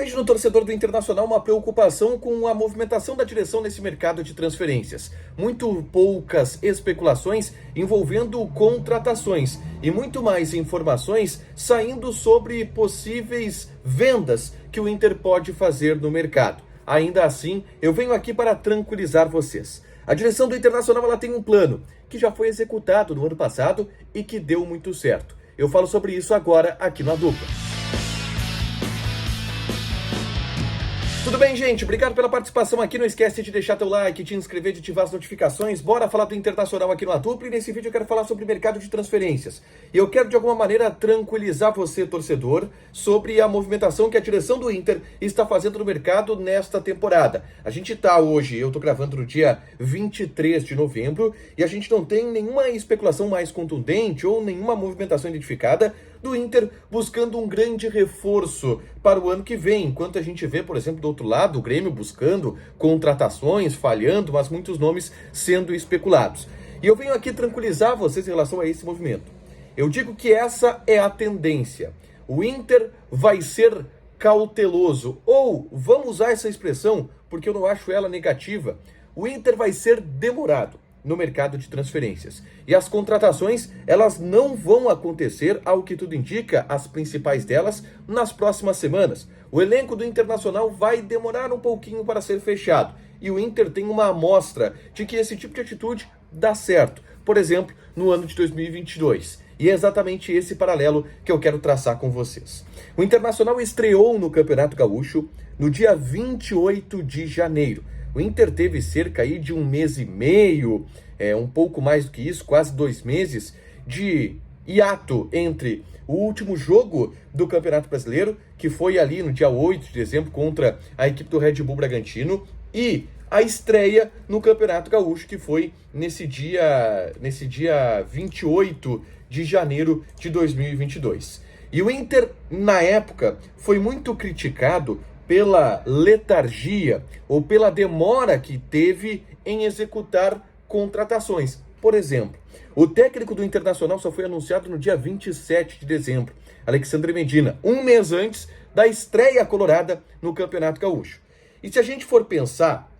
vejo no torcedor do Internacional uma preocupação com a movimentação da direção nesse mercado de transferências. Muito poucas especulações envolvendo contratações e muito mais informações saindo sobre possíveis vendas que o Inter pode fazer no mercado. Ainda assim, eu venho aqui para tranquilizar vocês. A direção do Internacional ela tem um plano que já foi executado no ano passado e que deu muito certo. Eu falo sobre isso agora aqui na Dupla. Tudo bem, gente? Obrigado pela participação aqui. Não esquece de deixar teu like, de inscrever, de ativar as notificações. Bora falar do Internacional aqui no Dupla. E nesse vídeo eu quero falar sobre o mercado de transferências. E eu quero, de alguma maneira, tranquilizar você, torcedor, sobre a movimentação que a direção do Inter está fazendo no mercado nesta temporada. A gente tá hoje, eu tô gravando no dia 23 de novembro, e a gente não tem nenhuma especulação mais contundente ou nenhuma movimentação identificada do Inter buscando um grande reforço para o ano que vem, enquanto a gente vê, por exemplo, do outro lado, o Grêmio buscando contratações, falhando, mas muitos nomes sendo especulados. E eu venho aqui tranquilizar vocês em relação a esse movimento. Eu digo que essa é a tendência. O Inter vai ser cauteloso, ou vamos usar essa expressão, porque eu não acho ela negativa, o Inter vai ser demorado no mercado de transferências. E as contratações, elas não vão acontecer, ao que tudo indica, as principais delas, nas próximas semanas. O elenco do Internacional vai demorar um pouquinho para ser fechado. E o Inter tem uma amostra de que esse tipo de atitude dá certo. Por exemplo, no ano de 2022. E é exatamente esse paralelo que eu quero traçar com vocês. O Internacional estreou no Campeonato Gaúcho no dia 28 de janeiro. O Inter teve cerca aí de 1 mês e meio, um pouco mais do que isso, quase 2 meses, de hiato entre o último jogo do Campeonato Brasileiro, que foi ali no dia 8 de dezembro contra a equipe do Red Bull Bragantino, e a estreia no Campeonato Gaúcho, que foi nesse dia 28 de janeiro de 2022. E o Inter, na época, foi muito criticado pela letargia ou pela demora que teve em executar contratações. Por exemplo, o técnico do Internacional só foi anunciado no dia 27 de dezembro, Alexandre Medina, 1 mês antes da estreia colorada no Campeonato Gaúcho. E se a gente for pensar,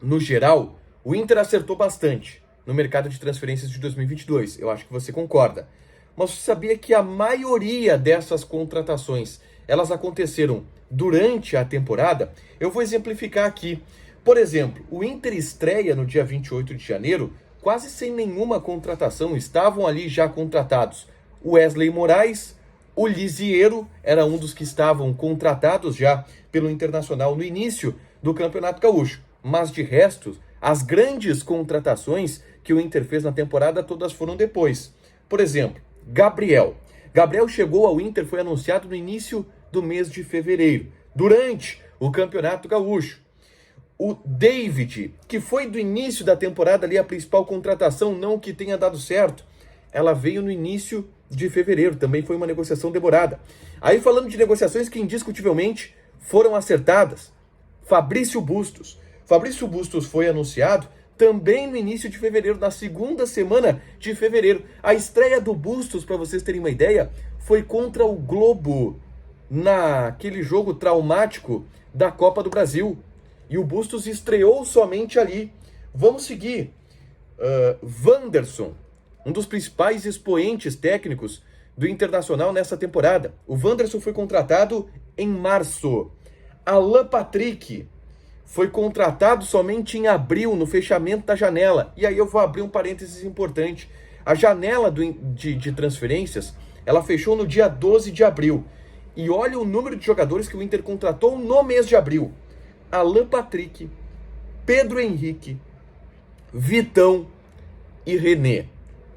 no geral, o Inter acertou bastante no mercado de transferências de 2022. Eu acho que você concorda. Mas você sabia que a maioria dessas contratações, elas aconteceram durante a temporada? Eu vou exemplificar aqui. Por exemplo, o Inter estreia no dia 28 de janeiro, quase sem nenhuma contratação. Estavam ali já contratados o Wesley Moraes, o Lisiero, era um dos que estavam contratados já pelo Internacional no início do Campeonato Gaúcho. Mas de resto, as grandes contratações que o Inter fez na temporada, todas foram depois. Por exemplo, Gabriel chegou ao Inter, foi anunciado no início do mês de fevereiro, durante o Campeonato Gaúcho. O David, que foi do início da temporada ali a principal contratação, não que tenha dado certo, ela veio no início de fevereiro, também foi uma negociação demorada. Aí falando de negociações que indiscutivelmente foram acertadas, Fabrício Bustos foi anunciado também no início de fevereiro, na segunda semana de fevereiro. A estreia do Bustos, para vocês terem uma ideia, foi contra o Globo, naquele jogo traumático da Copa do Brasil. E o Bustos estreou somente ali. Vamos seguir. Wanderson, um dos principais expoentes técnicos do Internacional nessa temporada. O Wanderson foi contratado em março. Alan Patrick foi contratado somente em abril, no fechamento da janela. E aí eu vou abrir um parênteses importante. A janela de transferências, ela fechou no dia 12 de abril. E olha o número de jogadores que o Inter contratou no mês de abril. Alan Patrick, Pedro Henrique, Vitão e René.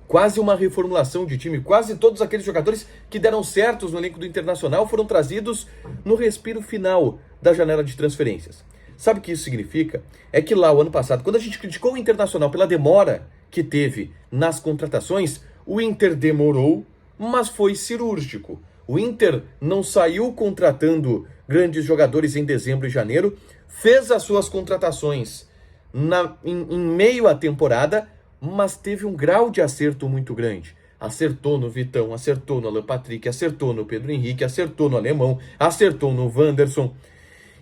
Quase uma reformulação de time. Quase todos aqueles jogadores que deram certos no elenco do Internacional foram trazidos no respiro final da janela de transferências. Sabe o que isso significa? É que lá, o ano passado, quando a gente criticou o Internacional pela demora que teve nas contratações, o Inter demorou, mas foi cirúrgico. O Inter não saiu contratando grandes jogadores em dezembro e janeiro, fez as suas contratações em meio à temporada, mas teve um grau de acerto muito grande. Acertou no Vitão, acertou no Alan Patrick, acertou no Pedro Henrique, acertou no Alemão, acertou no Wanderson.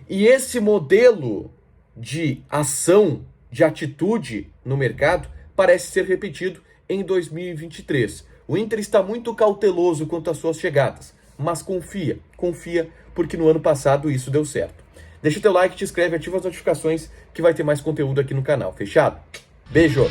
E esse modelo de ação, de atitude no mercado, parece ser repetido em 2023. O Inter está muito cauteloso quanto às suas chegadas, mas confia porque no ano passado isso deu certo. Deixa teu like, te inscreve, ativa as notificações que vai ter mais conteúdo aqui no canal. Fechado? Beijo!